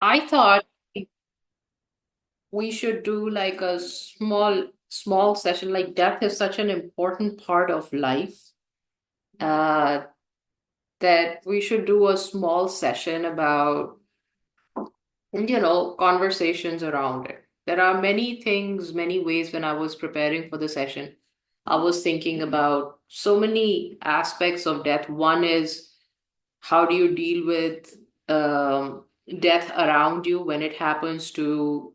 I thought we should do like a small session. Like death is such an important part of life, uh, that we should do a small session about, conversations around it. There are many things, many ways when I was preparing for the session. I was thinking about so many aspects of death. One is how do you deal with death around you when it happens to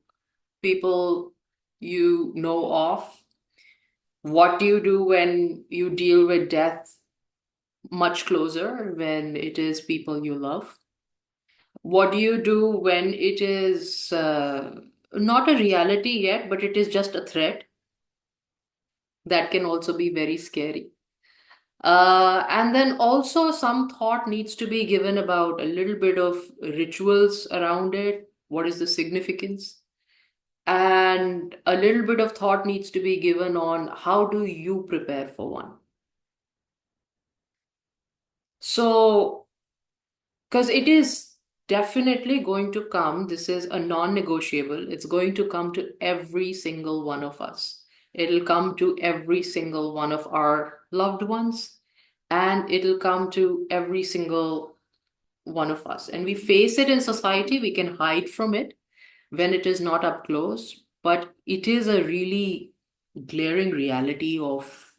people you know of? What do you do when you deal with death much closer when it is people you love? What do you do when it is not a reality yet, but it is just a threat? That can also be very scary. And then also, some thought needs to be given about a little bit of rituals around it. What is the significance? And a little bit of thought needs to be given on how do you prepare for one? So, because it is definitely going to come, this is a non-negotiable. It's going to come to every single one of us. It'll come to every single one of our loved ones, and it'll come to every single one of us. And we face it in society, we can hide from it when it is not up close, but it is a really glaring reality of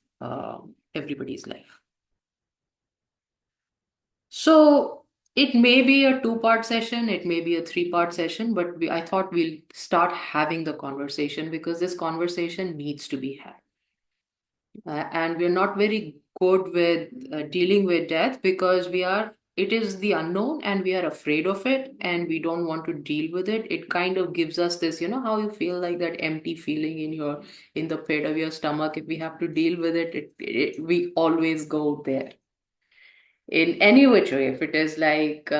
everybody's life. So it may be a two-part session, it may be a three-part session, but I thought we'll start having the conversation because this conversation needs to be had. And we're not very good with dealing with death because it is the unknown and we are afraid of it and we don't want to deal with it. It kind of gives us this, how you feel like that empty feeling in the pit of your stomach. If we have to deal with it, we always go there in any which way, if it is like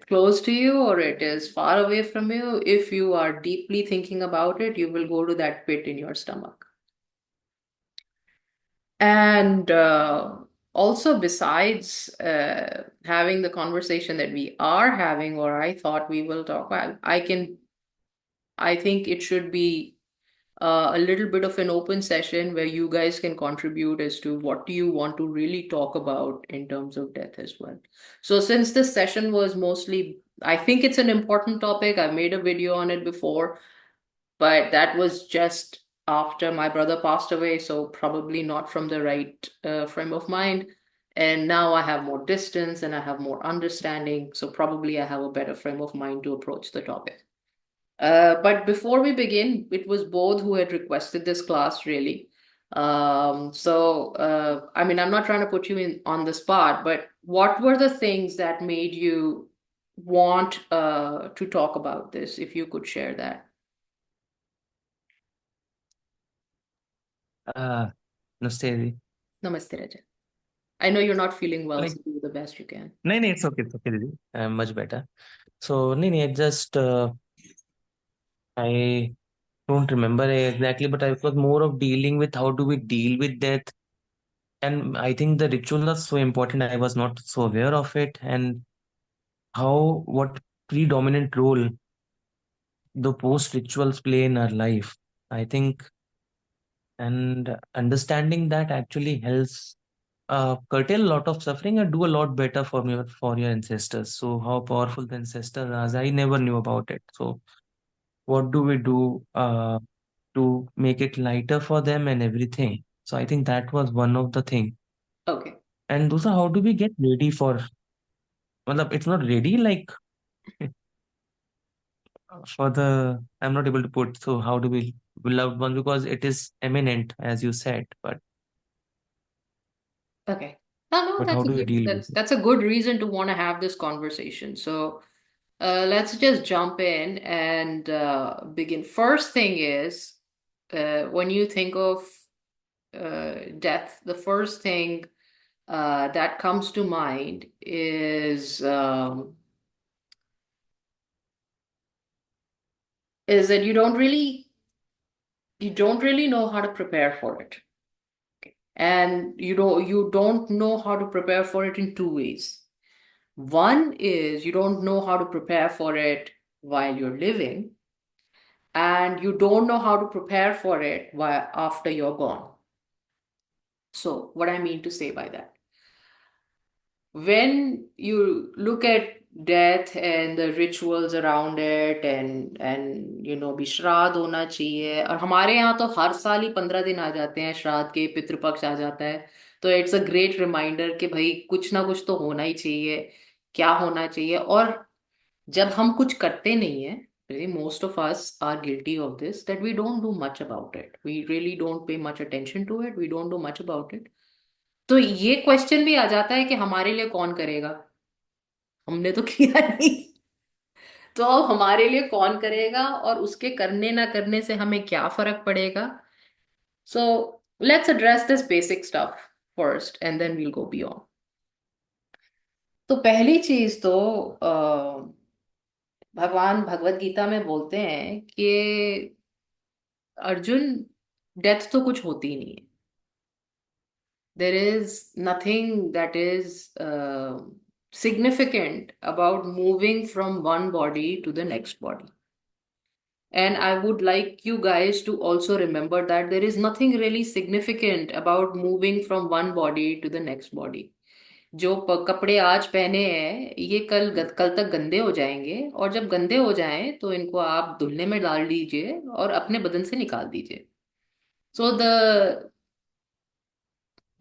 close to you or it is far away from you, if you are deeply thinking about it, you will go to that pit in your stomach. And also, besides having the conversation that we are having, or I thought we will talk, I think it should be a little bit of an open session where you guys can contribute as to what do you want to really talk about in terms of death as well. So since this session was mostly, I think it's an important topic. I've made a video on it before, but that was just after my brother passed away, so probably not from the right frame of mind. And now I have more distance and I have more understanding, so probably I have a better frame of mind to approach the topic. But before we begin, it was both who had requested this class, really. I mean, I'm not trying to put you in on the spot, but what were the things that made you want to talk about this, if you could share that? Uh, Namaste. Namaste, Raja. I know you're not feeling well, Like, so do the best you can. no, no, it's okay, Didi. I'm much better. So, no, no, I don't remember exactly, but it was more of dealing with how do we deal with death. And I think the ritual was so important. I was not so aware of it, and what predominant role the post rituals play in our life. I think, and understanding that actually helps curtail a lot of suffering and do a lot better for your ancestors. So how powerful the ancestors are, I never knew about it. So what do we do to make it lighter for them and everything? So I think that was one of the thing. Okay. And those are how do we get ready for? Well, it's not ready like for the. I'm not able to put. So how do we loved one because it is eminent as you said, Okay. No, but how do we deal with it? that's a good reason to want to have this conversation. So let's just jump in and begin. First thing is, when you think of death, the first thing that comes to mind is that you don't really know how to prepare for it, and you don't know how to prepare for it in two ways. One is you don't know how to prepare for it while you're living, and you don't know how to prepare for it while after you're gone. So, what I mean to say by that, when you look at death and the rituals around it, and भी श्राद्ध होना चाहिए, और हमारे यहाँ तो हर साल ही 15 दिन आ जाते हैं श्राद्ध के, पितृपक्ष आ जाता है, तो इट्स अ ग्रेट रिमाइंडर कि भाई कुछ ना कुछ तो होना ही चाहिए, क्या होना चाहिए। और जब हम कुछ करते नहीं है, most of us are guilty of this, that we don't do much about it, we really don't pay much attention to it, we don't do much about it। तो ये क्वेश्चन भी आ जाता है कि हमारे लिए कौन करेगा, हमने तो किया नहीं, तो अब हमारे लिए कौन करेगा, और उसके करने ना करने से हमें क्या फर्क पड़ेगा। So let's address this basic stuff first and then we'll go beyond. तो पहली चीज तो भगवान भगवत गीता में बोलते हैं कि अर्जुन, डेथ तो कुछ होती ही नहीं है। There is nothing that is significant about moving from one body to the next body. And I would like you guys to also remember that there is nothing really significant about moving from one body to the next body. जो कपड़े आज पहने हैं ये कल तक गंदे हो जाएंगे, और जब गंदे हो जाएं तो इनको आप धुलने में डाल दीजिए और अपने बदन से निकाल दीजिए। So the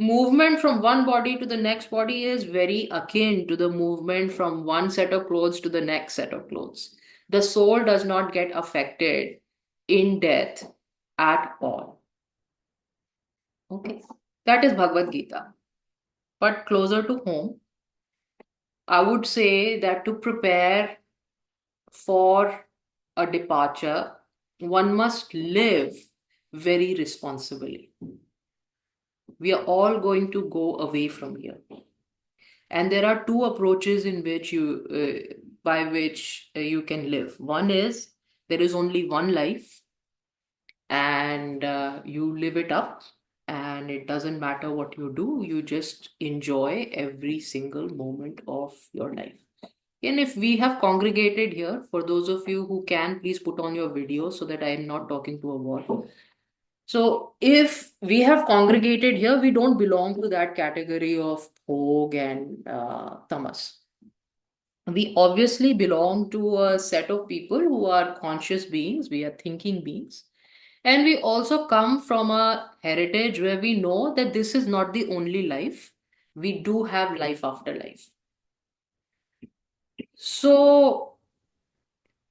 movement from one body to the next body is very akin to the movement from one set of clothes to the next set of clothes. The soul does not get affected in death at all. Okay, that is Bhagavad Gita. But closer to home, I would say that to prepare for a departure, one must live very responsibly. We are all going to go away from here. And there are two approaches in which by which you can live. One is there is only one life, and you live it up, and it doesn't matter what you do, you just enjoy every single moment of your life. And if we have congregated here, for those of you who can, please put on your video so that I am not talking to a wall. So if we have congregated here, we don't belong to that category of Bhog and Tamas. We obviously belong to a set of people who are conscious beings, we are thinking beings. And we also come from a heritage where we know that this is not the only life. We do have life after life. So,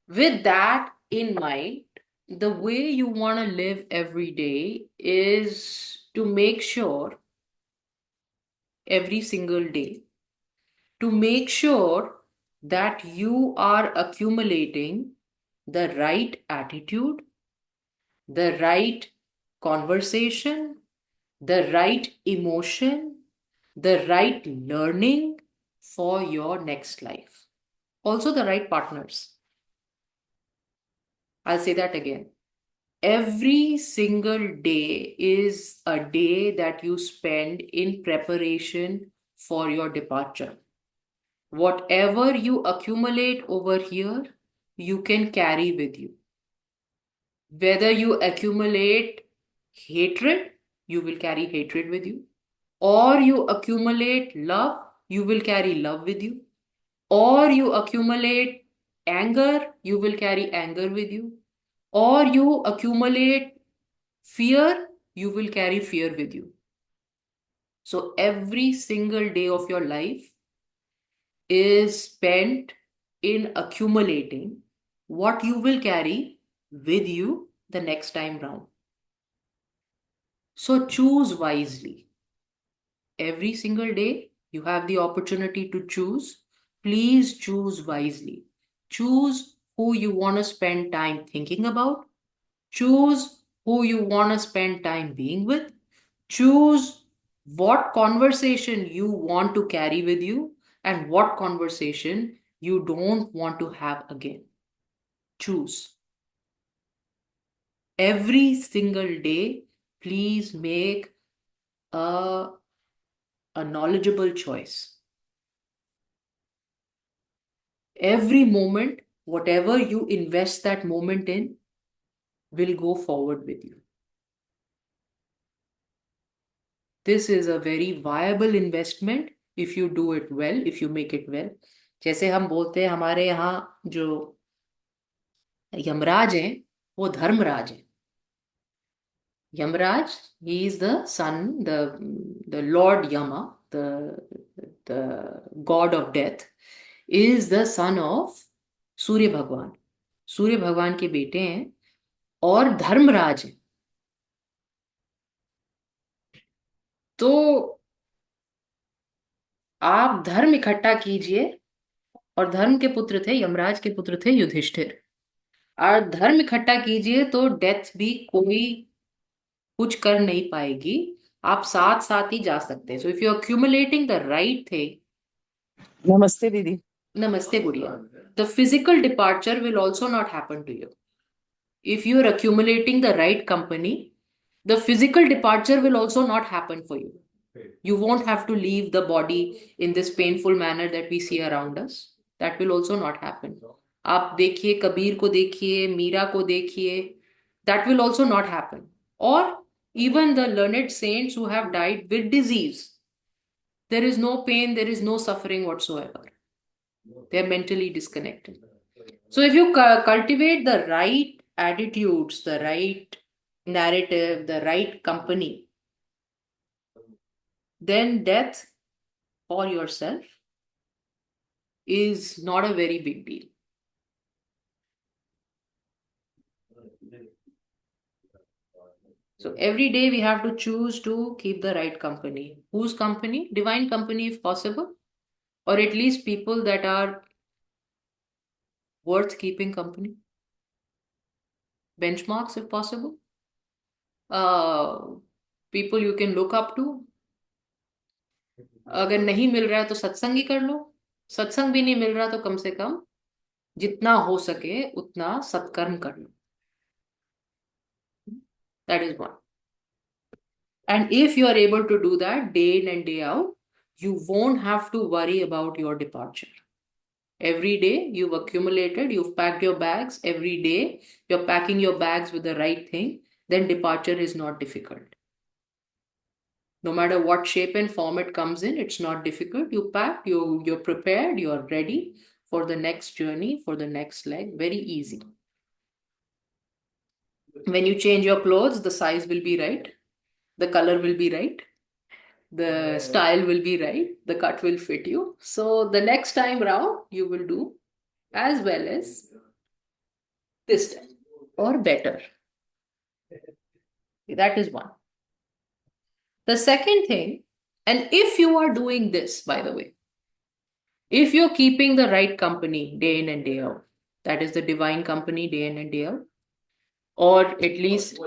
with that in mind, the way you want to live every day is to make sure every single day to make sure that you are accumulating the right attitude, the right conversation, the right emotion, the right learning for your next life. Also, the right partners. I'll say that again. Every single day is a day that you spend in preparation for your departure. Whatever you accumulate over here, you can carry with you. Whether you accumulate hatred, you will carry hatred with you. Or you accumulate love, you will carry love with you. Or you accumulate anger, you will carry anger with you. Or you accumulate fear, you will carry fear with you. So every single day of your life is spent in accumulating what you will carry with you the next time round. So choose wisely. Every single day, you have the opportunity to choose. Please choose wisely. Choose who you want to spend time thinking about. Choose who you want to spend time being with. Choose what conversation you want to carry with you and what conversation you don't want to have again. Choose. Every single day, please make a knowledgeable choice. Every moment, whatever you invest that moment in, will go forward with you. This is a very viable investment if you do it well, if you make it well. जैसे हम बोलते हैं हमारे यहाँ जो यमराज हैं वो धर्मराज हैं. Yamraj, he is the son, the Lord Yama, the god of death, is the son of सूर्य भगवान. सूर्य भगवान के बेटे हैं और धर्मराज हैं. तो आप धर्म इकट्ठा कीजिए. और धर्म के पुत्र थे, यमराज के पुत्र थे युधिष्ठिर. और धर्म इकट्ठा कीजिए तो डेथ भी कोई कुछ कर नहीं पाएगी. आप साथ साथ ही जा सकते हैं. So if you are accumulating the right thing. नमस्ते दीदी. Namaste, Gudiya. The physical departure will also not happen to you. If you are accumulating the right company, the physical departure will also not happen for you. You won't have to leave the body in this painful manner that we see around us. That will also not happen. आप देखिए, कबीर को देखिए, मीरा को देखिए. That will also not happen. Or even the learned saints who have died with disease. There is no pain, there is no suffering whatsoever. They are mentally disconnected. So if you cultivate the right attitudes, the right narrative, the right company, then death for yourself is not a very big deal. So every day we have to choose to keep the right company. Whose company? Divine company if possible, or at least people that are worth keeping company. Benchmarks if possible. People you can look up to. अगर नहीं मिल रहा है तो सत्संग ही कर लो. सत्संग भी नहीं मिल रहा तो कम से कम जितना हो सके उतना सत्कर्म कर लो. That is one. And if you are able to do that day in and day out, you won't have to worry about your departure. Every day you've accumulated, you've packed your bags. Every day you're packing your bags with the right thing. Then departure is not difficult. No matter what shape and form it comes in, it's not difficult. You packed, you're prepared, you're ready for the next journey, for the next leg. Very easy. When you change your clothes, the size will be right, the color will be right, the style will be right, the cut will fit you. So the next time round, you will do as well as this time or better. That is one. The second thing, and if you are doing this, by the way, if you're keeping the right company day in and day out, that is the divine company day in and day out, or at least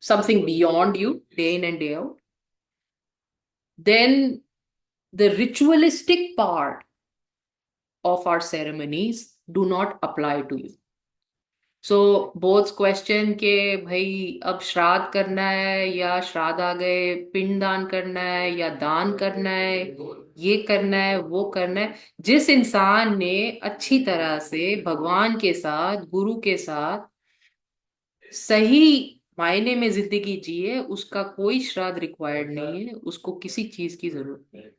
something beyond you day in and day out, then the ritualistic part of our ceremonies do not apply to you. So both question के भाई अब श्राद्ध करना है या श्राद्ध आ गए पिंड दान करना है या दान करना है, ये करना है वो करना है. जिस इंसान ने अच्छी तरह से भगवान के साथ गुरु के साथ सही मायने में जिंदगी जी है, उसका कोई श्राद्ध रिक्वायर्ड नहीं है, उसको किसी चीज की जरूरत नहीं है.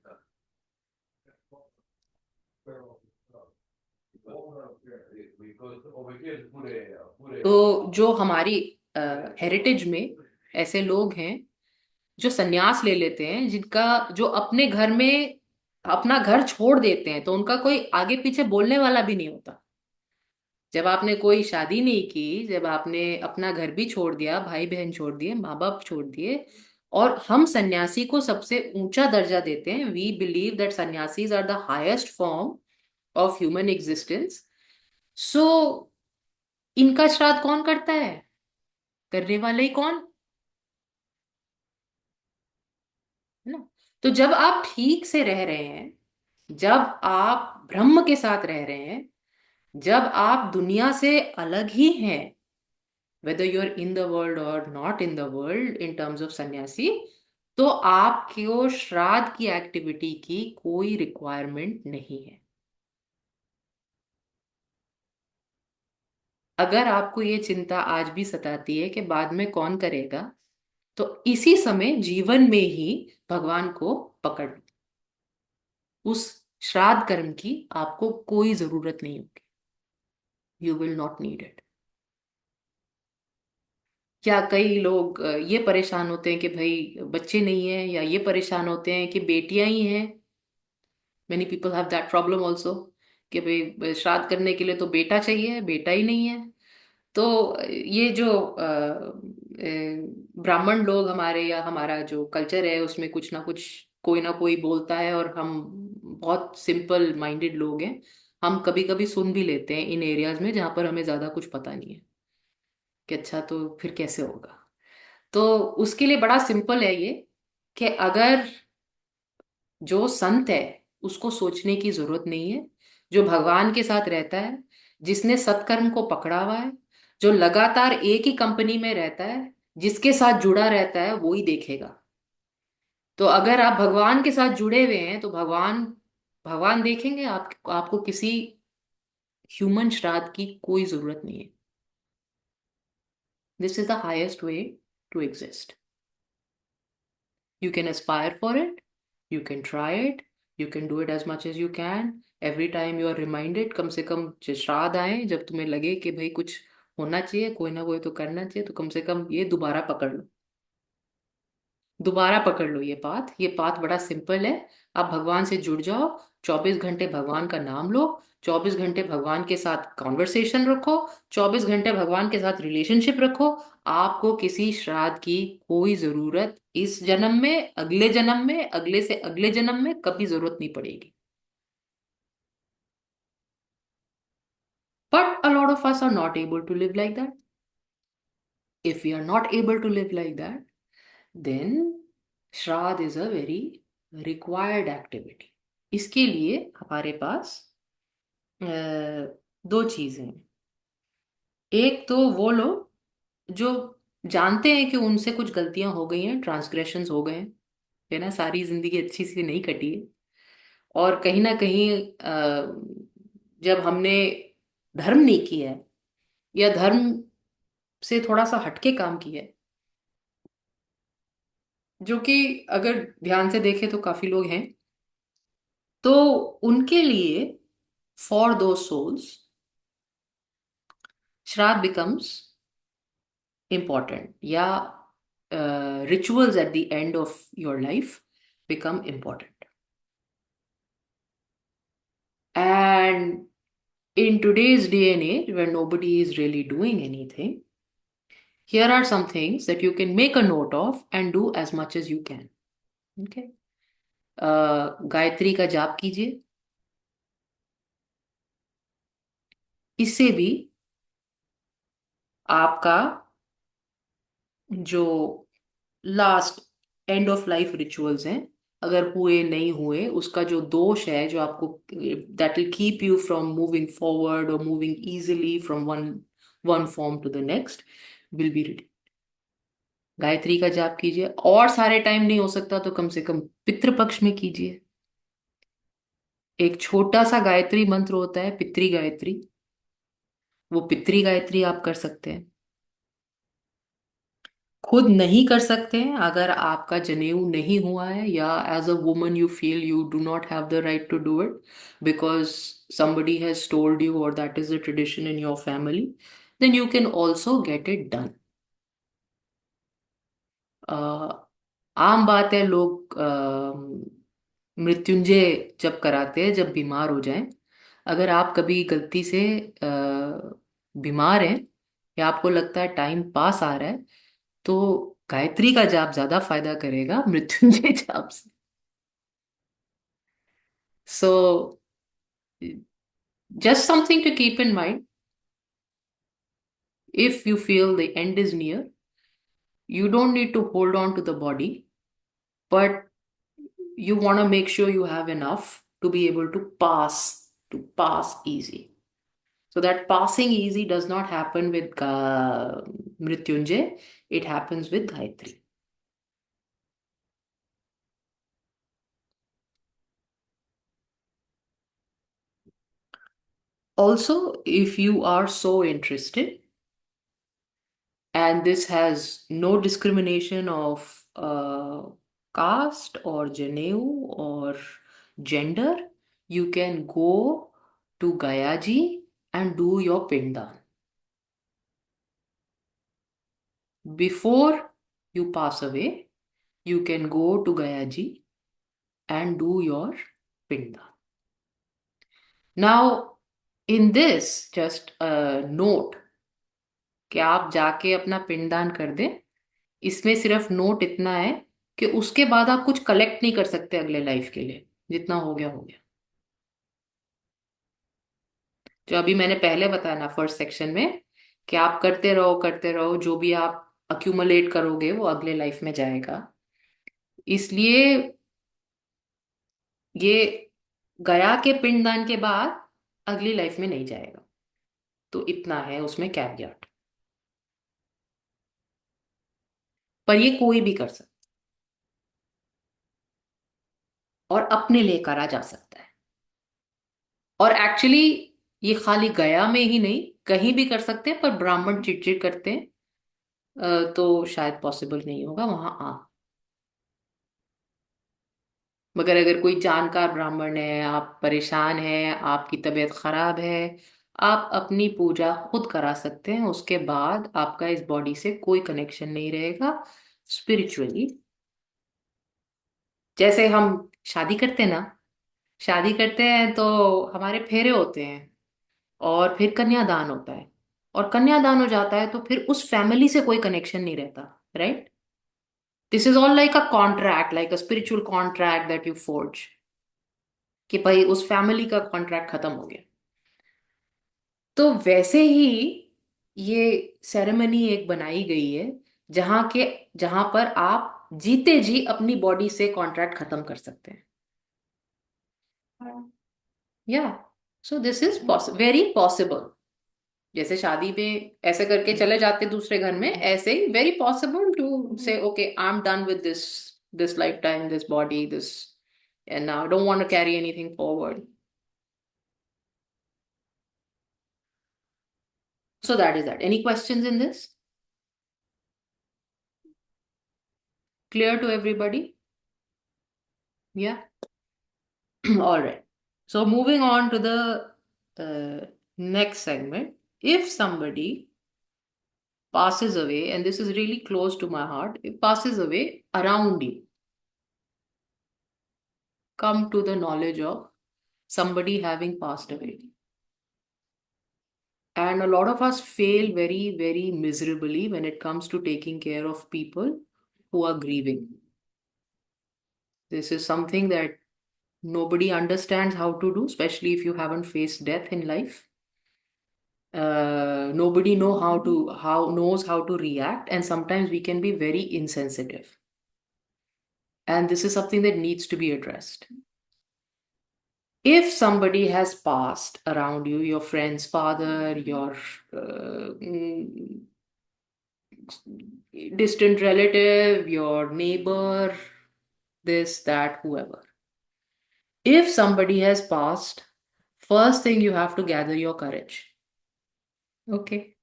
तो जो हमारी हेरिटेज में ऐसे लोग हैं जो सन्यास ले लेते हैं, जिनका जो अपने घर में अपना घर छोड़ देते हैं, तो उनका कोई आगे पीछे बोलने वाला भी नहीं होता. जब आपने कोई शादी नहीं की, जब आपने अपना घर भी छोड़ दिया, भाई बहन छोड़ दिए, माँ बाप छोड़ दिए, और हम सन्यासी को सबसे ऊंचा दर्जा देते हैं. We believe that sannyasis are the highest form of human existence. So इनका श्राद्ध कौन करता है? करने वाले ही कौन, है ना? तो जब आप ठीक से रह रहे हैं, जब आप ब्रह्म के साथ रह रहे हैं, जब आप दुनिया से अलग ही हैं, whether you're in the world or not in the world in terms of सन्यासी, तो आपको श्राद्ध की एक्टिविटी की कोई रिक्वायरमेंट नहीं है. अगर आपको ये चिंता आज भी सताती है कि बाद में कौन करेगा, तो इसी समय जीवन में ही भगवान को पकड़ लो। उस श्राद्ध कर्म की आपको कोई जरूरत नहीं होगी। You will not need it. क्या कई लोग ये परेशान होते हैं कि भाई बच्चे नहीं है, या ये परेशान होते हैं कि बेटियां ही हैं। Many people have that problem also, कि भाई श्राद्ध करने के लिए तो बेटा चाहिए, बेटा ही नहीं है। तो ये जो ब्राह्मण लोग हमारे, या हमारा जो कल्चर है, उसमें कुछ ना कुछ कोई ना कोई बोलता है, और हम बहुत सिंपल माइंडेड लोग हैं। हम कभी कभी सुन भी लेते हैं इन एरियाज में जहाँ पर हमें ज्यादा कुछ पता नहीं है, कि अच्छा तो फिर कैसे होगा। तो उसके लिए बड़ा सिंपल है ये, कि अगर जो संत है उसको सोचने की जरूरत नहीं है, जो भगवान के साथ रहता है, जिसने सत्कर्म को पकड़ा हुआ है, जो लगातार एक ही कंपनी में रहता है, जिसके साथ जुड़ा रहता है, वो ही देखेगा। तो अगर आप भगवान के साथ जुड़े हुए हैं तो भगवान भगवान देखेंगे। आपको किसी ह्यूमन श्राद्ध की कोई जरूरत नहीं है। This is the highest way to exist. You can aspire for it, you can try it, you can do it as much as you can. Every time you are reminded, कम से कम जब श्राद्ध आए, जब तुम्हें लगे कि भाई कुछ होना चाहिए, कोई ना कोई तो करना चाहिए, तो कम से कम ये दोबारा पकड़ लो। दोबारा पकड़ लो ये पाथ बड़ा सिंपल है। आप भगवान से जुड़ जाओ, 24 घंटे भगवान का नाम लो, 24 घंटे भगवान के साथ कॉन्वर्सेशन रखो, 24 घंटे भगवान के साथ रिलेशनशिप रखो। आपको किसी श्राद्ध की कोई जरूरत इस जन्म में, अगले जन्म में, अगले से अगले जन्म में कभी जरूरत नहीं पड़ेगी। But a lot of us are not able to live like that. If we are not able to live like that, then श्राद्ध is a very required activity. इसके लिए हमारे पास दो चीजें हैं। एक तो वो लोग जो जानते हैं कि उनसे कुछ गलतियां हो गई हैं, ट्रांसग्रेशंस हो गए हैं, है ना, सारी जिंदगी अच्छी सी नहीं कटी है, और कहीं ना कहीं जब हमने धर्म नहीं किया है, या धर्म से थोड़ा सा हटके काम किया है, जो कि अगर ध्यान से देखें तो काफी लोग हैं, तो उनके लिए, फॉर दो सोल्स, श्राद्ध बिकम्स important, या rituals at the end of your life become important. And in today's day and age where nobody is really doing anything, here are some things that you can make a note of and do as much as you can. Okay. Gayatri का जाप कीजिए। इससे भी आपका जो last end of life rituals हैं, अगर हुए नहीं हुए, उसका जो दोष है जो आपको, that will keep you from moving forward और moving easily from one one form to the next, will be reduce. Gayatri का जाप कीजिए, और सारे टाइम नहीं हो सकता तो कम से कम पितृपक्ष में कीजिए। एक छोटा सा गायत्री मंत्र होता है, पितृ गायत्री, वो पितृ गायत्री आप कर सकते हैं। खुद नहीं कर सकते हैं अगर आपका जनेऊ नहीं हुआ है, या as a woman you feel you do not have the right to do it because somebody has told you or that is the tradition in your family, then you can also get it done. आम बात है, लोग मृत्युंजय जब कराते हैं जब बीमार हो जाएं। अगर आप कभी गलती से बीमार हैं, या आपको लगता है टाइम पास आ रहा है, तो गायत्री का जाप ज्यादा फायदा करेगा मृत्युंजय जाप से। सो just something to keep in mind. If you feel the end is near, you don't need to hold on to the body, but you want to make sure you have enough to be able to pass easy. So that passing easy does not happen with mrityunjay, it happens with gayatri. Also, if you are so interested, and this has no discrimination of caste or Janeu or gender, you can go to Gayaji and do your Pindan. Before you pass away, you can go to Gayaji and do your Pindan. Now, in this, just a note कि आप जाके अपना पिंडदान कर दें। इसमें सिर्फ note इतना है कि उसके बाद आप कुछ कलेक्ट नहीं कर सकते अगले लाइफ के लिए। जितना हो गया हो गया। जो अभी मैंने पहले बताया ना फर्स्ट सेक्शन में, कि आप करते रहो, जो भी आप अक्यूमुलेट करोगे वो अगले लाइफ में जाएगा। इसलिए ये गया के पिंडदान के बाद अगली लाइफ में नहीं जाएगा। तो इतना है उसमें कैवियट। पर ये कोई भी कर सकता और अपने लिए करा जा सकता है। और एक्चुअली ये खाली गया में ही नहीं, कहीं भी कर सकते हैं, पर ब्राह्मण चिड़चिड़ करते हैं, तो शायद पॉसिबल नहीं होगा वहां आ। मगर अगर कोई जानकार ब्राह्मण है, आप परेशान हैं, आपकी तबीयत खराब है, आप अपनी पूजा खुद करा सकते हैं। उसके बाद आपका इस बॉडी से कोई कनेक्शन नहीं रहेगा स्पिरिचुअली। जैसे हम शादी करते हैं ना, शादी करते हैं तो हमारे फेरे होते हैं, और फिर कन्यादान होता है, और कन्यादान हो जाता है तो फिर उस फैमिली से कोई कनेक्शन नहीं रहता। Right? This is all like a contract, like a spiritual contract that you forge, कि भाई उस फैमिली का कॉन्ट्रैक्ट खत्म हो गया। तो वैसे ही ये सेरेमनी एक बनाई गई है, जहां पर आप जीते जी अपनी बॉडी से कॉन्ट्रैक्ट खत्म कर सकते हैं। या so this is very possible. जैसे शादी में ऐसे करके चले जाते दूसरे घर में, ऐसे ही very possible to say okay I am done with this lifetime, this body, this, and now I don't want to carry anything forward. So that is that. Any questions in this? Clear to everybody? Yeah. All right. So moving on to the next segment. If somebody passes away, and this is really close to my heart, if passes away around you, come to the knowledge of somebody having passed away. And a lot of us fail very, very miserably when it comes to taking care of people who are grieving. This is something that nobody understands how to do, especially if you haven't faced death in life. Nobody knows how to react, and sometimes we can be very insensitive. And this is something that needs to be addressed. If somebody has passed around you, your friend's father, your distant relative, your neighbor, this, that, whoever. If somebody has passed, first thing you have to gather your courage. Okay.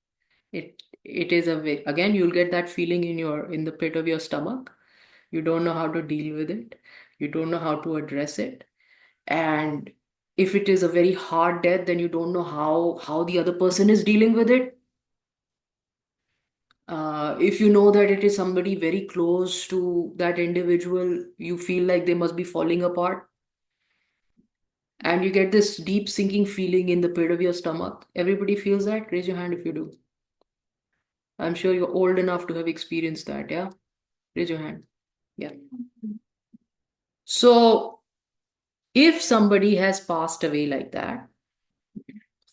It is a way. Again, you'll get that feeling in the pit of your stomach. You don't know how to deal with it. You don't know how to address it. And if it is a very hard death, then you don't know how the other person is dealing with it. If you know that it is somebody very close to that individual, you feel like they must be falling apart. And you get this deep sinking feeling in the pit of your stomach. Everybody feels that? Raise your hand if you do. I'm sure you're old enough to have experienced that, yeah? Raise your hand. Yeah. So, if somebody has passed away like that,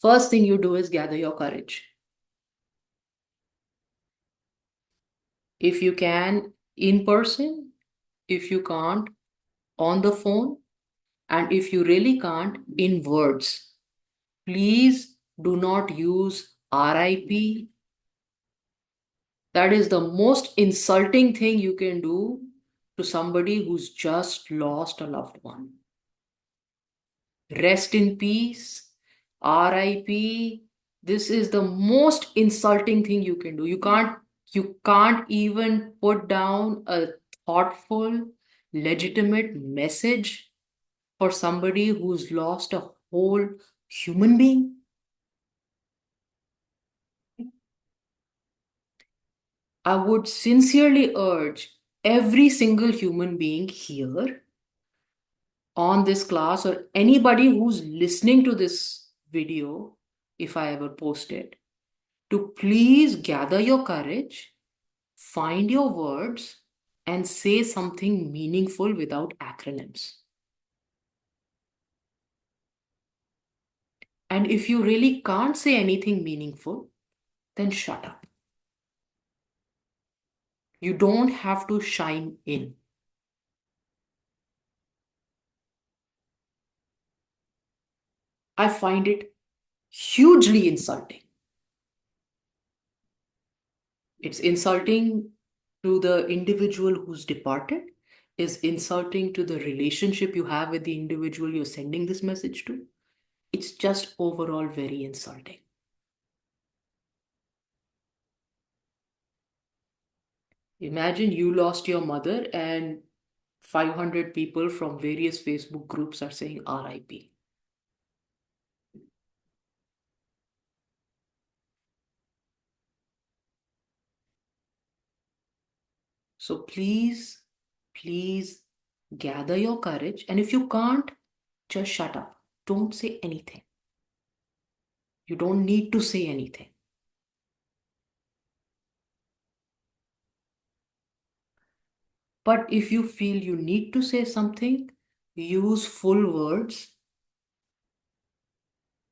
first thing you do is gather your courage. If you can, in person, if you can't, on the phone, and if you really can't, in words. Please do not use RIP. That is the most insulting thing you can do to somebody who's just lost a loved one. Rest in peace. RIP, this is the most insulting thing you can do. You can't even put down a thoughtful, legitimate message for somebody who's lost a whole human being. I would sincerely urge every single human being here on this class or anybody who's listening to this video, if I ever post it, to please gather your courage, find your words, and say something meaningful without acronyms. And if you really can't say anything meaningful, then shut up. You don't have to chime in. I find it hugely insulting. It's insulting to the individual who's departed, is insulting to the relationship you have with the individual you're sending this message to. It's just overall very insulting. Imagine you lost your mother and 500 people from various Facebook groups are saying RIP. So please gather your courage. And if you can't, just shut up. Don't say anything. You don't need to say anything. But if you feel you need to say something, use full words.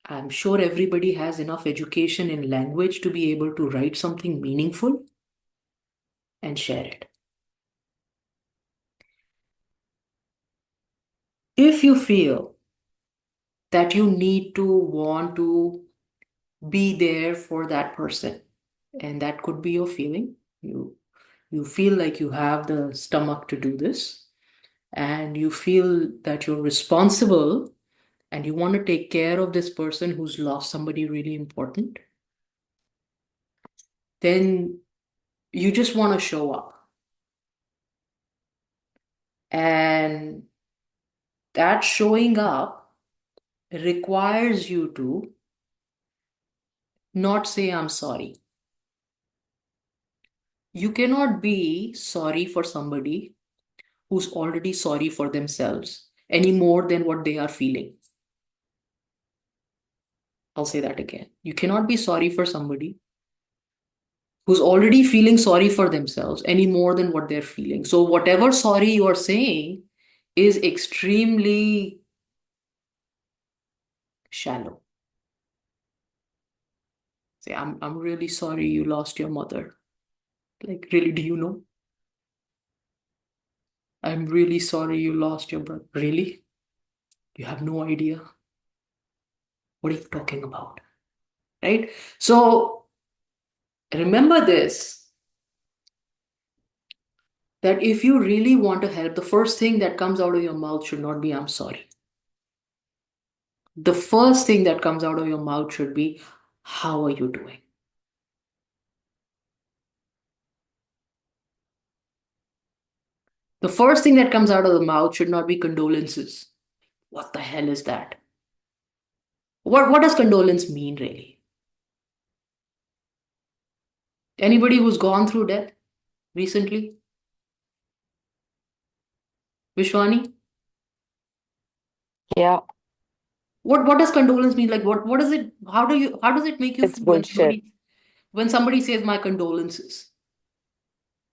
I'm sure everybody has enough education in language to be able to write something meaningful and share it. If you feel that you need to want to be there for that person, and that could be your feeling, you feel like you have the stomach to do this, and you feel that you're responsible and you want to take care of this person who's lost somebody really important, then you just want to show up. And that showing up requires you to not say, I'm sorry. You cannot be sorry for somebody who's already sorry for themselves any more than what they are feeling. I'll say that again. You cannot be sorry for somebody who's already feeling sorry for themselves any more than what they're feeling. So, whatever sorry you are saying is extremely shallow. Say, I'm really sorry you lost your mother. Like, really, do you know? I'm really sorry you lost your brother. Really? You have no idea? What are you talking about? Right? So, remember this, that if you really want to help, the first thing that comes out of your mouth should not be, I'm sorry. The first thing that comes out of your mouth should be, how are you doing? The first thing that comes out of the mouth should not be condolences. What the hell is that? What does condolence mean, really? Anybody who's gone through death recently? Vishwani? Yeah, What does condolence mean? Like what is it? How does it make you it's feel when bullshit. somebody says my condolences?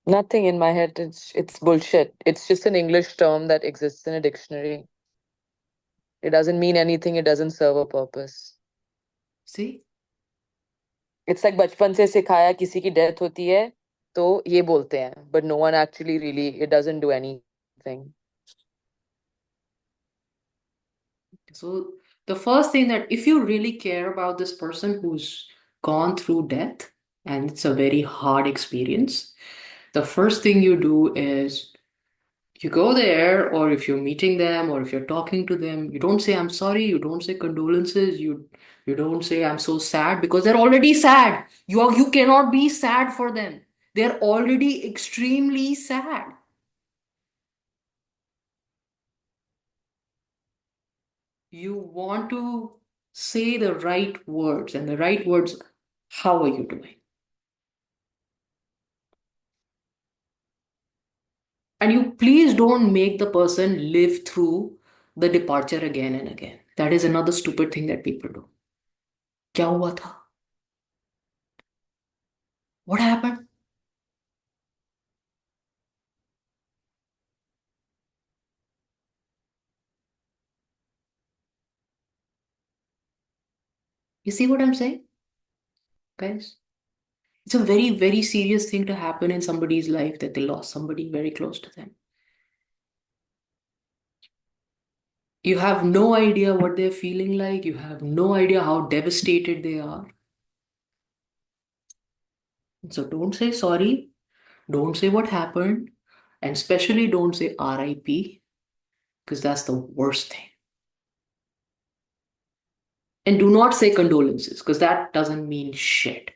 Nothing in my head. It's bullshit. It's just an English term that exists in a dictionary. It doesn't mean anything. It doesn't serve a purpose. See? It's like बचपन से सिखाया किसी की death होती है तो ये बोलते हैं, but no one actually really, it doesn't do anything. So the first thing, that if you really care about this person who's gone through death and it's a very hard experience, the first thing you do is You go there, or if you're meeting them, or if you're talking to them, you don't say I'm sorry, you don't say condolences, you don't say I'm so sad, because they're already sad. You cannot be sad for them. They're already extremely sad. You want to say the right words, and the right words, how are you doing? And you please don't make the person live through the departure again and again. That is another stupid thing that people do. क्या हुआ था? What happened? You see what I'm saying, guys? It's a very, very serious thing to happen in somebody's life, that they lost somebody very close to them. You have no idea what they're feeling like. You have no idea how devastated they are. So don't say sorry. Don't say what happened. And especially don't say RIP, because that's the worst thing. And do not say condolences, because that doesn't mean shit.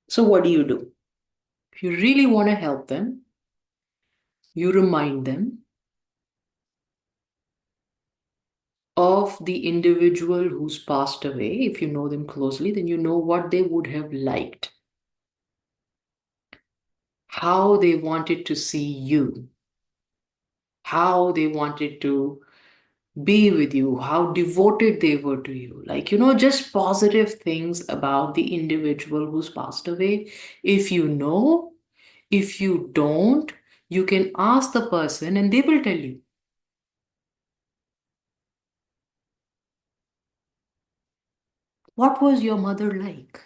So what do? If you really want to help them, you remind them of the individual who's passed away. If you know them closely, then you know what they would have liked, how they wanted to see you, how they wanted to be with you, how devoted they were to you. Like, just positive things about the individual who's passed away. If you know, if you don't, you can ask the person and they will tell you. What was your mother like?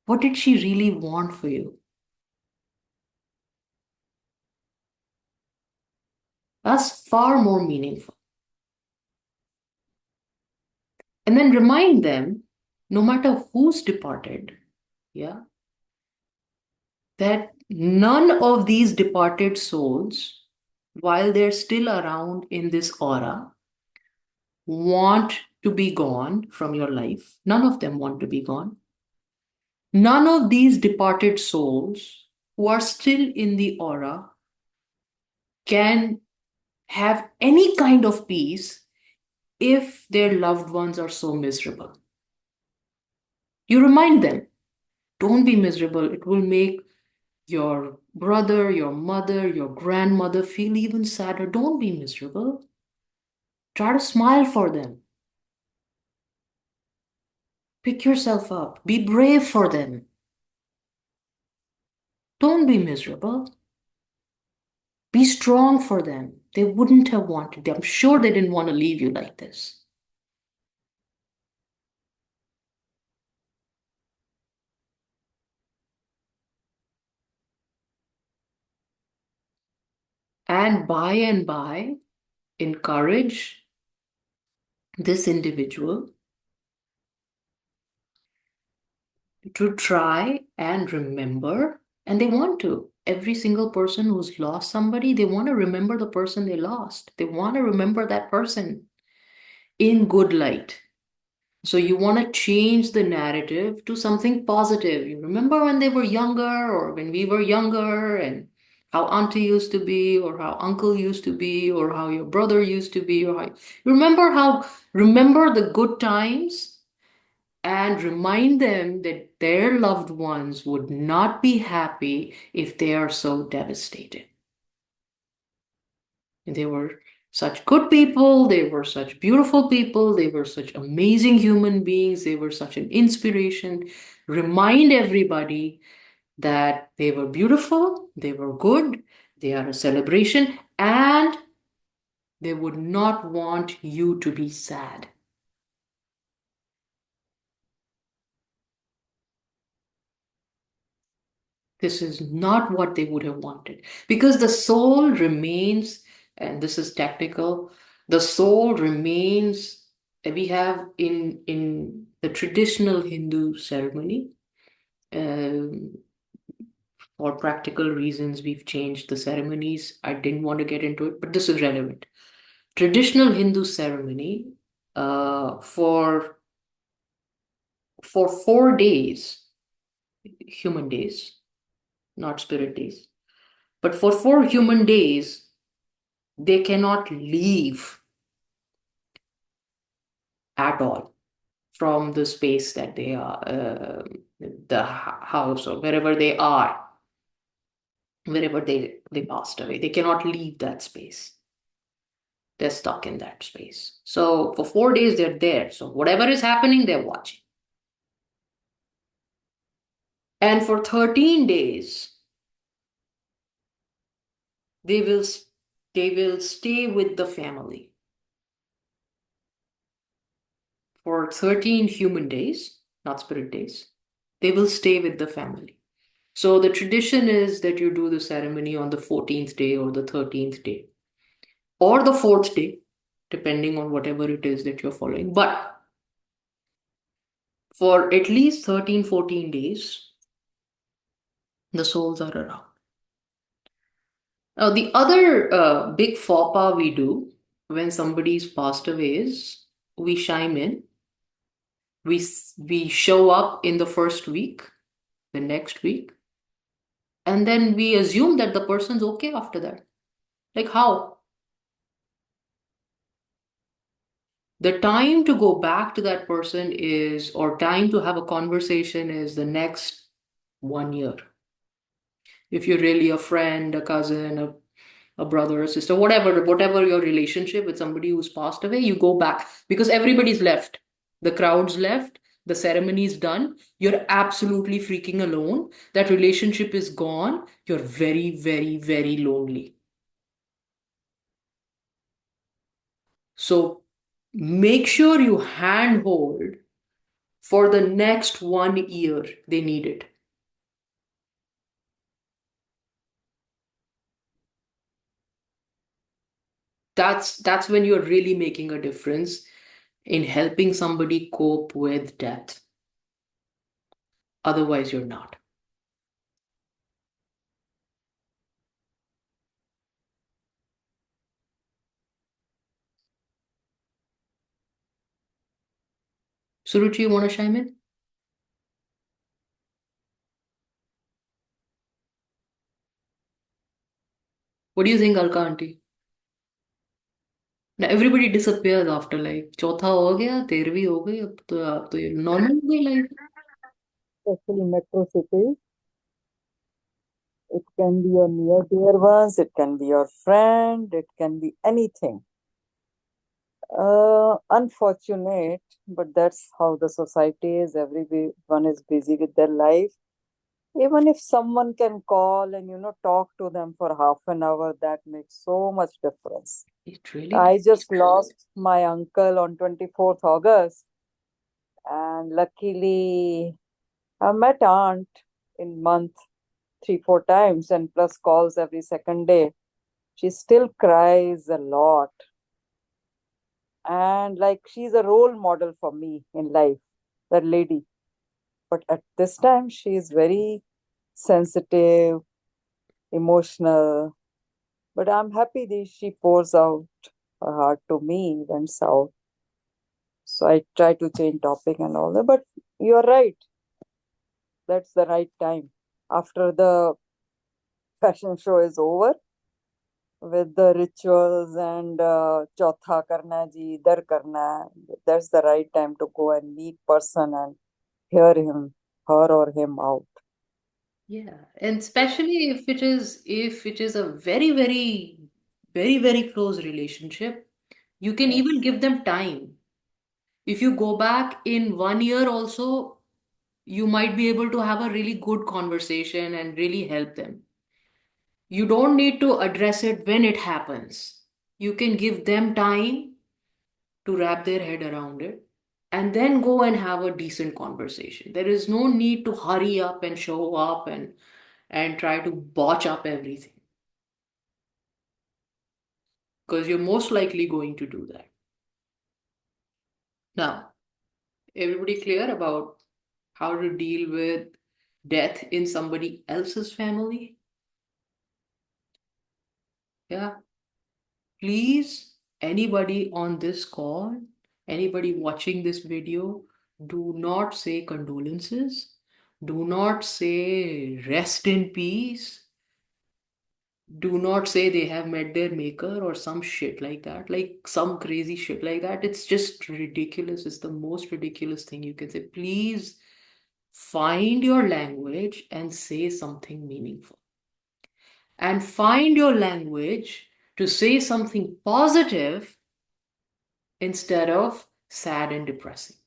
What did she really want for you? That's far more meaningful. And then remind them, no matter who's departed, yeah, that none of these departed souls, while they're still around in this aura, want to be gone from your life. None of them want to be gone. None of these departed souls who are still in the aura can have any kind of peace if their loved ones are so miserable. You remind them, don't be miserable. It will make your brother, your mother, your grandmother feel even sadder. Don't be miserable. Try to smile for them. Pick yourself up. Be brave for them. Don't be miserable. Be strong for them. They wouldn't have wanted. I'm sure they didn't want to leave you like this. And by, encourage this individual to try and remember, and they want to. Every single person who's lost somebody, they want to remember the person they lost. They want to remember that person in good light. So you want to change the narrative to something positive. You remember when they were younger, or when we were younger, and how auntie used to be, or how uncle used to be, or how your brother used to be, or how remember the good times, and remind them that their loved ones would not be happy if they are so devastated. They were such good people, they were such beautiful people, they were such amazing human beings, they were such an inspiration. Remind everybody that they were beautiful, they were good, they are a celebration, and they would not want you to be sad. This is not what they would have wanted, because the soul remains, and this is technical, the soul remains, we have in the traditional Hindu ceremony, um, For practical reasons, we've changed the ceremonies. I didn't want to get into it, but this is relevant. Traditional Hindu ceremony, for 4 days, human days, not spirit days, but for 4 human days, they cannot leave at all from the space that they are, the house or wherever they are, wherever they passed away. They cannot leave that space. They're stuck in that space. So for 4 days, they're there. So whatever is happening, they're watching. And for 13 days, they will they will stay with the family. For 13 human days, not spirit days, they will stay with the family. So the tradition is that you do the ceremony on the 14th day or the 13th day or the fourth day, depending on whatever it is that you're following. But for at least 13, 14 days, the souls are around. Now, the other big faux pas we do when somebody's passed away is we chime in. We show up in the first week, the next week, and then we assume that the person's okay after that. Like how? The time to go back to that person is, or time to have a conversation is the next 1 year. If you're really a friend, a cousin, a brother, a sister, whatever your relationship with somebody who's passed away, you go back because everybody's left. The crowd's left, the ceremony's done. You're absolutely freaking alone. That relationship is gone. You're very, very, very lonely. So make sure you handhold for the next 1 year. They need it. That's when you're really making a difference in helping somebody cope with death. Otherwise, you're not. Suruchi, you want to chime in? What do you think, Alka auntie? Now everybody disappears after like चौथा हो गया, 13वीं हो गई, अब तो ये normal हो गई life. Especially metro cities. It can be your near dear ones, it can be your friend, it can be anything. Unfortunate, but that's how the society is. Everyone is busy with their life. Even if someone can call and talk to them for half an hour, that makes so much difference. It really I does. just lost my uncle on 24th August, and luckily I met aunt in month 3 4 times and plus calls every second day. She still cries a lot, and like she's a role model for me in life, that lady. But at this time she is very sensitive, emotional, but I'm happy that she pours out her heart to me, vents out. So I try to change topic and all that, but you're right, that's the right time after the fashion show is over, with the rituals and chautha karna hai ji, idhar karna hai. That's the right time to go and meet person and hear him, her or him out. Yeah, and especially if it is a very, very, very, very close relationship, you can even give them time. If you go back in 1 year also, you might be able to have a really good conversation and really help them. You don't need to address it when it happens. You can give them time to wrap their head around it and then go and have a decent conversation. There is no need to hurry up and show up and try to botch up everything because you're most likely going to do that. Now, everybody clear about how to deal with death in somebody else's family. Yeah. Please, anybody on this call, anybody watching this video, do not say condolences. Do not say rest in peace. Do not say they have met their maker or some shit like that, like some crazy shit like that. It's just ridiculous. It's the most ridiculous thing you can say. Please find your language and say something meaningful. And find your language to say something positive instead of sad and depressing.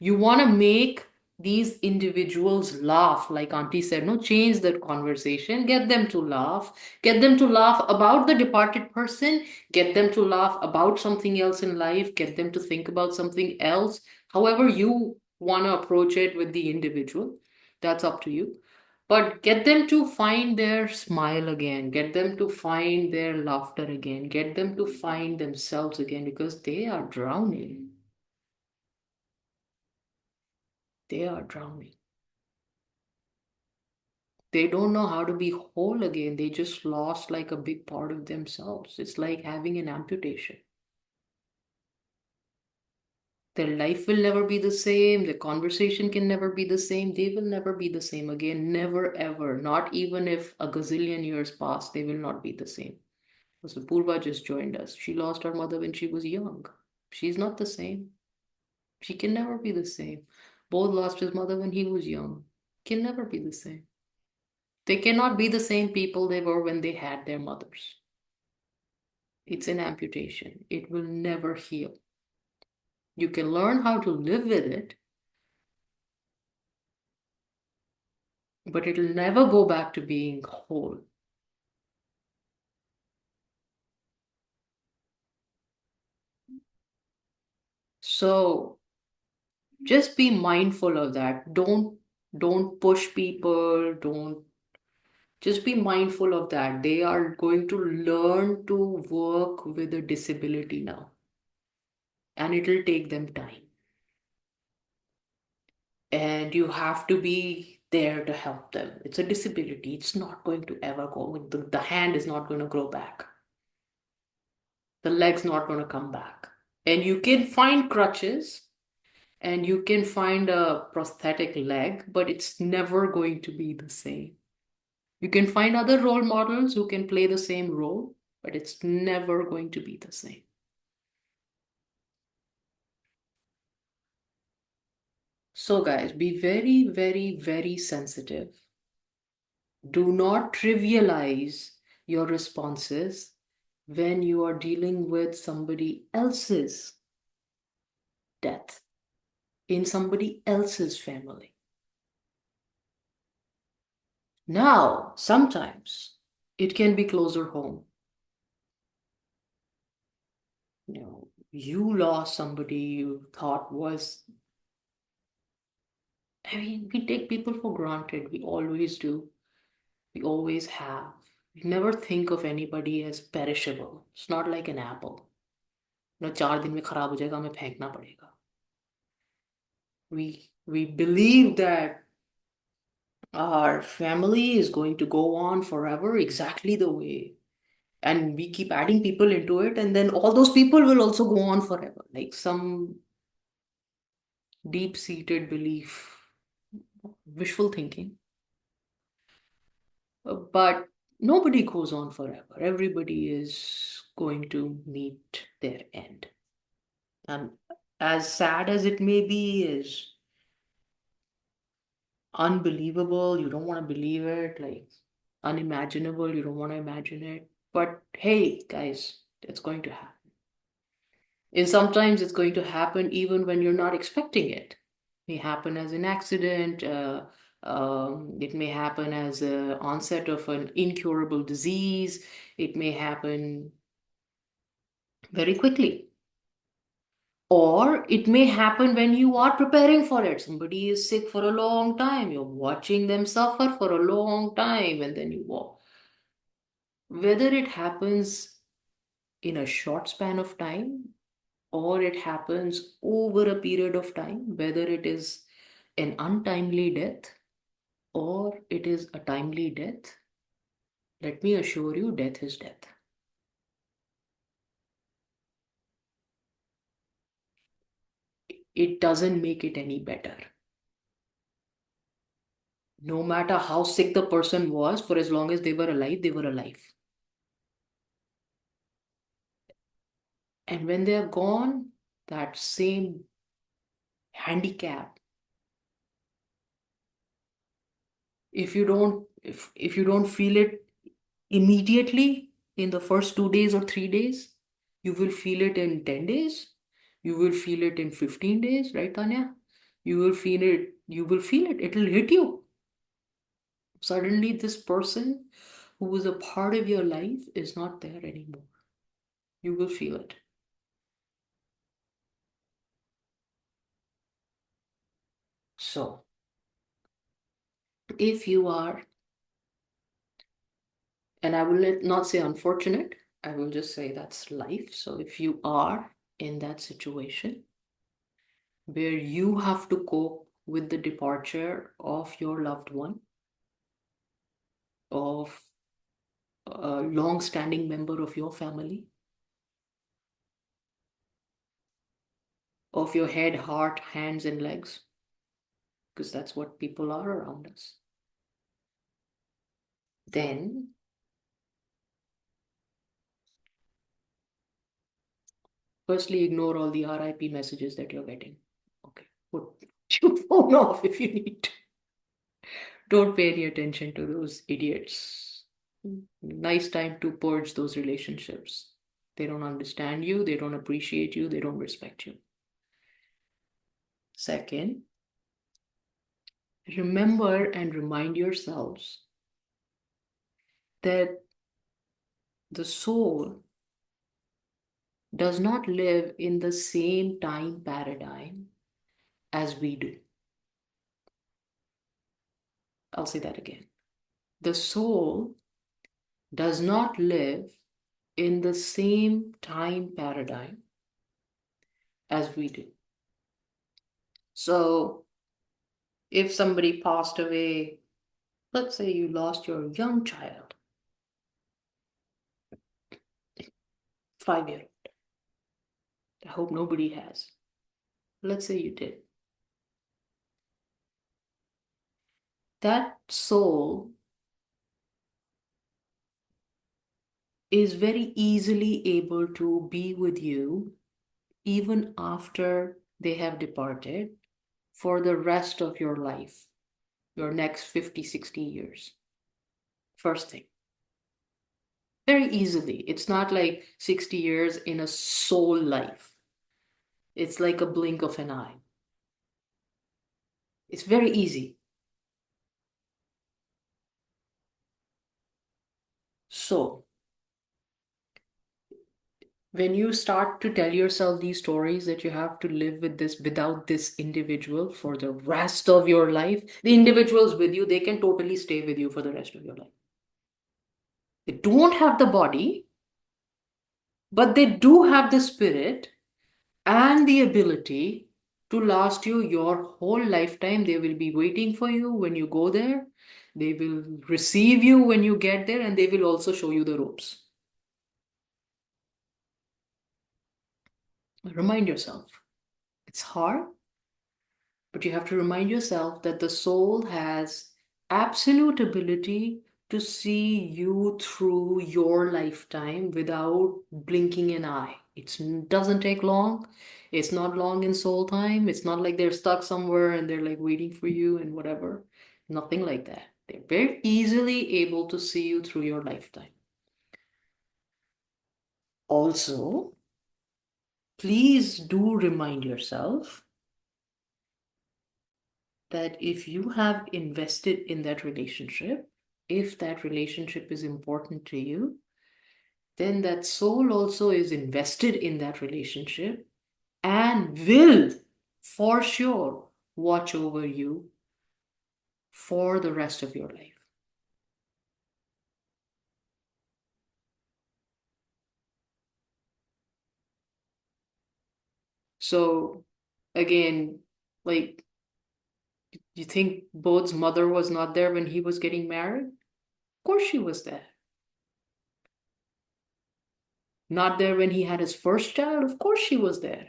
You want to make these individuals laugh, like Auntie said, no, change the conversation, get them to laugh, get them to laugh about the departed person, get them to laugh about something else in life, get them to think about something else. However, you want to approach it with the individual, that's up to you. But get them to find their smile again, get them to find their laughter again, get them to find themselves again because they are drowning. They are drowning. They don't know how to be whole again. They just lost like a big part of themselves. It's like having an amputation. Their life will never be the same. Their conversation can never be the same. They will never be the same again. Never, ever. Not even if a gazillion years pass, they will not be the same. So Purva just joined us. She lost her mother when she was young. She's not the same. She can never be the same. Both lost his mother when he was young. Can never be the same. They cannot be the same people they were when they had their mothers. It's an amputation. It will never heal. You can learn how to live with it, but it'll never go back to being whole. So just be mindful of that. Don't push people. Don't just be mindful of that. They are going to learn to work with a disability now, and it'll take them time. And you have to be there to help them. It's a disability. It's not going to ever go. The hand is not going to grow back. The leg's not going to come back. And you can find crutches and you can find a prosthetic leg, but it's never going to be the same. You can find other role models who can play the same role, but it's never going to be the same. So, guys, be very, very, very sensitive. Do not trivialize your responses when you are dealing with somebody else's death in somebody else's family. Now, sometimes it can be closer home. You lost somebody you thought was, we take people for granted. We always do. We always have. We never think of anybody as perishable. It's not like an apple. 4 दिन में खराब हो जाएगा, हमें फेंकना पड़ेगा. We believe that our family is going to go on forever exactly the way, and we keep adding people into it, and then all those people will also go on forever, like some deep-seated belief, wishful thinking. But nobody goes on forever. Everybody is going to meet their end. And as sad as it may be, is unbelievable, you don't want to believe it, like unimaginable, you don't want to imagine it. But hey, guys, it's going to happen. And sometimes it's going to happen even when you're not expecting it. It may happen as an accident, it may happen as an onset of an incurable disease, it may happen very quickly. Or it may happen when you are preparing for it. Somebody is sick for a long time. You're watching them suffer for a long time, and then you walk. Whether it happens in a short span of time or it happens over a period of time, whether it is an untimely death or it is a timely death, let me assure you, death is death. It doesn't make it any better. No matter how sick the person was, for as long as they were alive, they were alive. And when they are gone, that same handicap, if you don't feel it immediately in the first 2 days or 3 days, you will feel it in 10 days. You will feel it in 15 days, right, Tanya? You will feel it. It'll hit you. Suddenly, this person who was a part of your life is not there anymore. You will feel it. So, if you are, and I will not say unfortunate, I will just say that's life. So, if you are in that situation where you have to cope with the departure of your loved one, of a long-standing member of your family, of your head, heart, hands, and legs, because that's what people are around us, then firstly, ignore all the RIP messages that you're getting. Okay, put your phone off if you need to. Don't pay any attention to those idiots. Nice time to purge those relationships. They don't understand you, they don't appreciate you, they don't respect you. Second, remember and remind yourselves that the soul does not live in the same time paradigm as we do. I'll say that again. The soul does not live in the same time paradigm as we do. So, if somebody passed away, let's say you lost your young child, 5 year old. I hope nobody has. Let's say you did. That soul is very easily able to be with you even after they have departed for the rest of your life, your next 50, 60 years. First thing. Very easily. It's not like 60 years in a soul life. It's like a blink of an eye. It's very easy. So, when you start to tell yourself these stories that you have to live with this without this individual for the rest of your life, the individuals with you, they can totally stay with you for the rest of your life. They don't have the body, but they do have the spirit and the ability to last you your whole lifetime. They will be waiting for you when you go there. They will receive you when you get there, and they will also show you the ropes. Remind yourself. It's hard, but you have to remind yourself that the soul has absolute ability to see you through your lifetime without blinking an eye. It doesn't take long. It's not long in soul time. It's not like they're stuck somewhere and they're like waiting for you and whatever. Nothing like that. They're very easily able to see you through your lifetime. Also, please do remind yourself that if you have invested in that relationship, if that relationship is important to you, then that soul also is invested in that relationship and will for sure watch over you for the rest of your life. So again, like You think Bodh's mother was not there when he was getting married? Of course she was there. Not there when he had his first child? Of course she was there.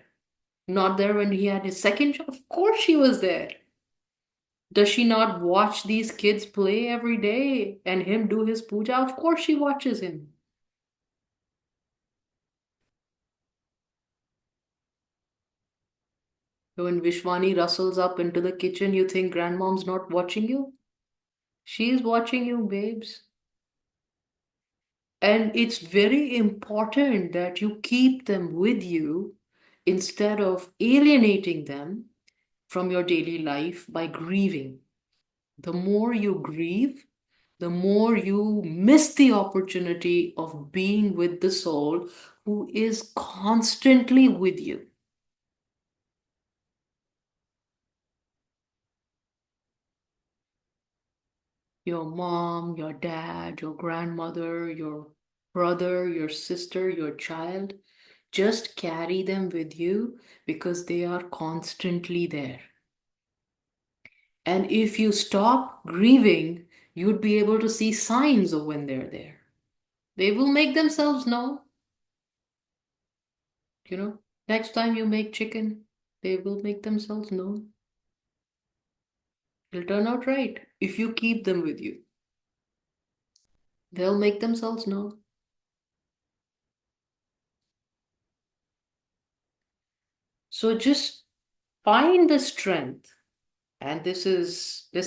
Not there when he had his second child? Of course she was there. Does she not watch these kids play every day and him do his puja? Of course she watches him. So when Vishwani rustles up into the kitchen, you think grandmom's not watching you? She's watching you, babes. And it's very important that you keep them with you instead of alienating them from your daily life by grieving. The more you grieve, the more you miss the opportunity of being with the soul who is constantly with you. Your mom, your dad, your grandmother, your brother, your sister, your child. Just carry them with you because they are constantly there. And if you stop grieving, you'd be able to see signs of when they're there. They will make themselves known. Next time you make chicken, they will make themselves known. It'll turn out right if you keep them with you. They'll make themselves known. So just find the strength, and this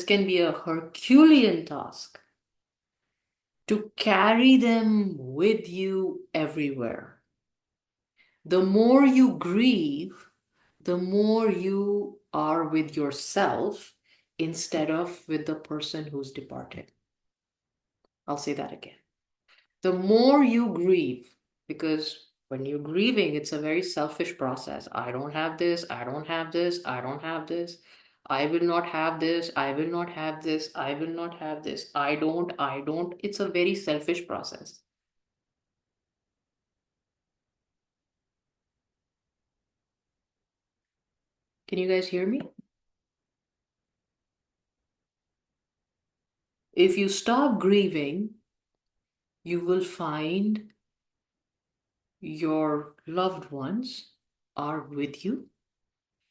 can be a Herculean task, to carry them with you everywhere. The more you grieve, the more you are with yourself instead of with the person who's departed. I'll say that again. The more you grieve, because when you're grieving, it's a very selfish process. I don't have this, I don't have this, I don't have this. I will not have this, I will not have this, I will not have this. I don't. It's a very selfish process. Can you guys hear me? If you stop grieving, you will find your loved ones are with you.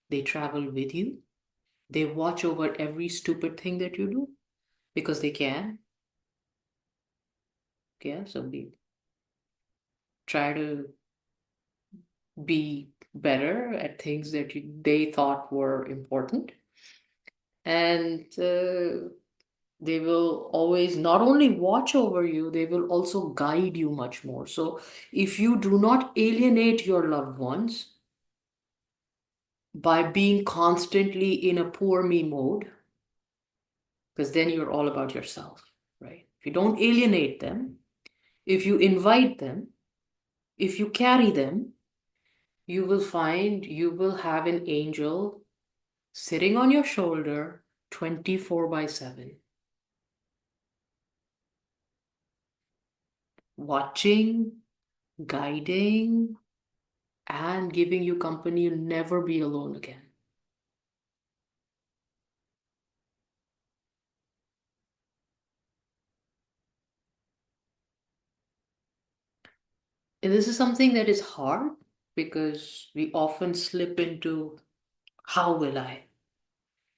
They travel with you. They watch over every stupid thing that you do because they can. Yeah, so we try to be better at things that they thought were important. And they will always not only watch over you, they will also guide you much more. So if you do not alienate your loved ones by being constantly in a poor me mode, because then you're all about yourself, right? If you don't alienate them, if you invite them, if you carry them, you will find you will have an angel sitting on your shoulder 24/7, watching, guiding, and giving you company. You'll never be alone again. And this is something that is hard because we often slip into how will I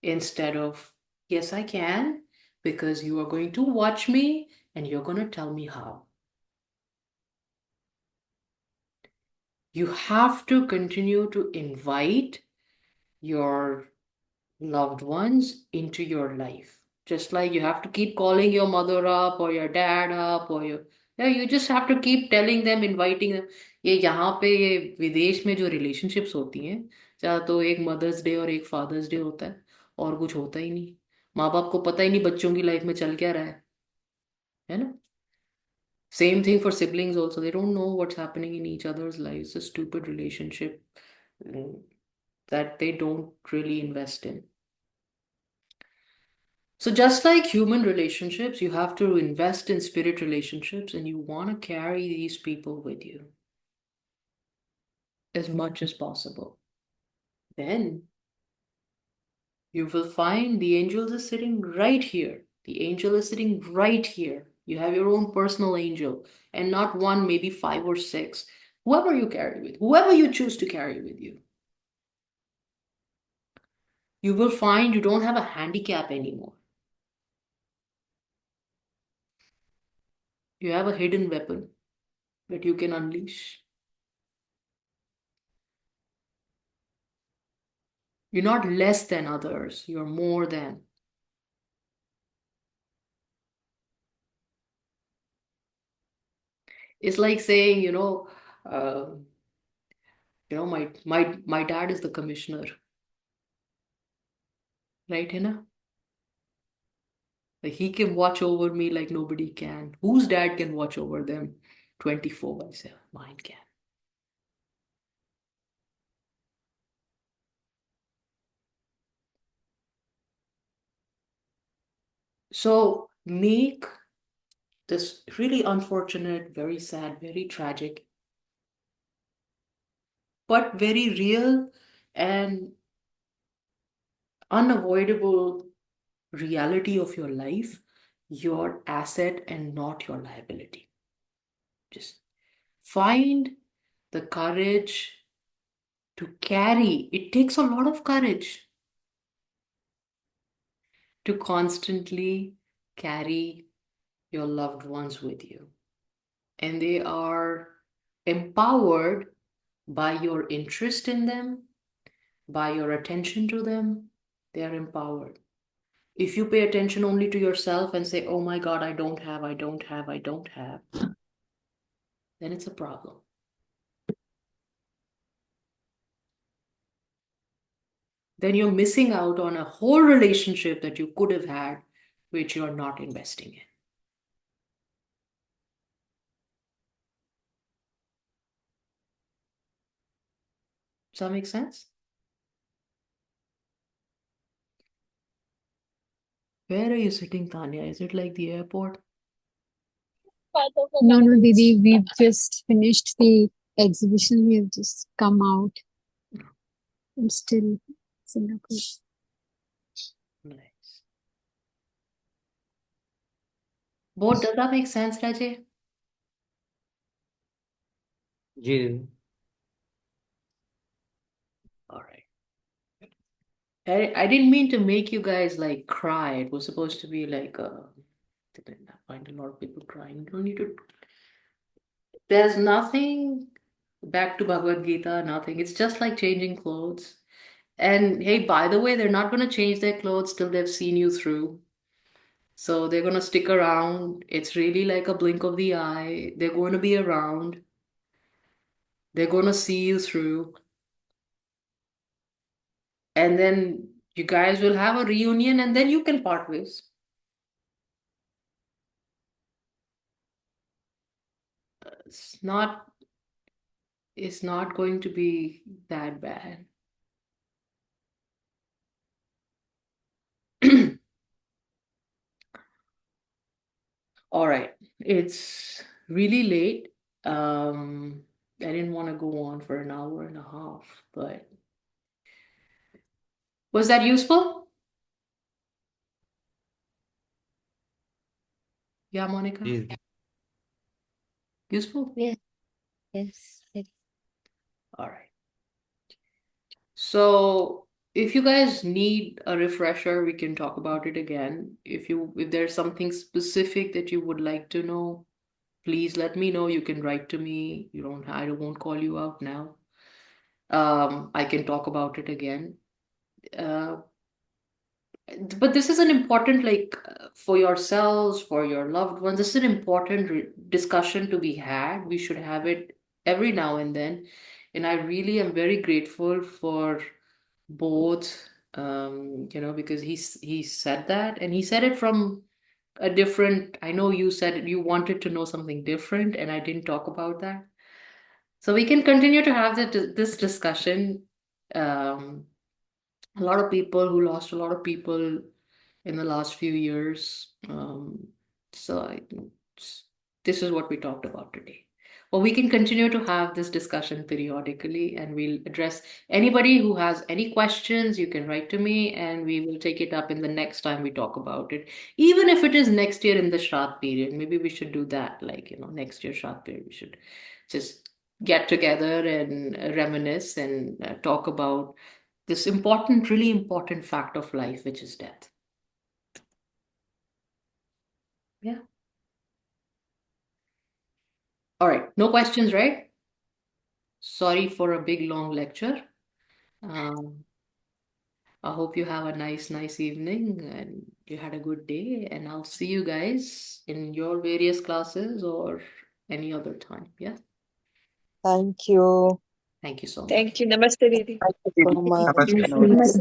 instead of yes, I can, because you are going to watch me and you're going to tell me how. You have to continue to invite your loved ones into your life. Just like you have to keep calling your mother up or your dad up or yeah, you just have to keep telling them, inviting them. ये यहाँ पे ये विदेश में जो relationships होती हैं, या तो एक मदर्स डे और एक फादर्स डे होता है और कुछ होता ही नहीं. माँ बाप को पता ही नहीं बच्चों की लाइफ में चल क्या रहा है ना? Same thing for siblings also. They don't know what's happening in each other's lives. A stupid relationship mm, that they don't really invest in. So just like human relationships, you have to invest in spirit relationships and you want to carry these people with you as much as possible. Then You will find the angel is sitting right here. The angel is sitting right here. You have your own personal angel, and not one, maybe 5 or 6. Whoever you carry with, whoever you choose to carry with you. You will find you don't have a handicap anymore. You have a hidden weapon that you can unleash. You're not less than others, you're more than. It's like saying, my dad is the commissioner, right, Hina? Like he can watch over me like nobody can. Whose dad can watch over them 24/7? Mine can. So make this really unfortunate, very sad, very tragic, but very real and unavoidable reality of your life your asset and not your liability. Just find the courage to carry. It takes a lot of courage to constantly carry your loved ones with you. And they are empowered by your interest in them, by your attention to them. They are empowered. If you pay attention only to yourself and say, oh my God, I don't have, I don't have, I don't have, then it's a problem. Then you're missing out on a whole relationship that you could have had, which you're not investing in. Does that make sense? Where are you sitting, Tanya? Is it like the airport? No, no, Didi, we've just finished the exhibition. We've just come out. I'm still in Singapore. Nice. Both, does that make sense, Rajay? Ji All right. I didn't mean to make you guys like cry. It was supposed to be like I find a lot of people crying. You don't need to. There's nothing back to Bhagavad Gita, nothing. It's just like changing clothes. And hey, by the way, they're not going to change their clothes till they've seen you through. So they're going to stick around. It's really like a blink of the eye. They're going to be around. They're going to see you through. And then you guys will have a reunion and then you can part ways. It's not it's not going to be that bad. All right. It's really late. I didn't want to go on for an hour and a half, but was that useful? Yeah, Monica? Ji Useful? Yeah. Yes. All right. So if you guys need a refresher, we can talk about it again. If there's something specific that you would like to know, please let me know. You can write to me. I won't call you out now. I can talk about it again. Uh, but this is an important, like, for yourselves, for your loved ones, this is an important discussion to be had. We should have it every now and then. And I really am very grateful for both, because he said that, and he said it from a different. I know you said it, you wanted to know something different, and I didn't talk about that. So we can continue to have this discussion. A lot of people who lost a lot of people in the last few years. So this is what we talked about today. Or we can continue to have this discussion periodically, and we'll address anybody who has any questions. You can write to me, and we will take it up in the next time we talk about it. Even if it is next year in the Shraddh period, maybe we should do that. Like, next year Shraddh period, we should just get together and reminisce and talk about this important, really important fact of life, which is death. Yeah. All right. No questions, right? Sorry for a big long lecture. I hope you have a nice evening and you had a good day. And I'll see you guys in your various classes or any other time. Yeah. Thank you Thank you so much. Thank you. Namaste, Didi. so much. Namaste. Namaste.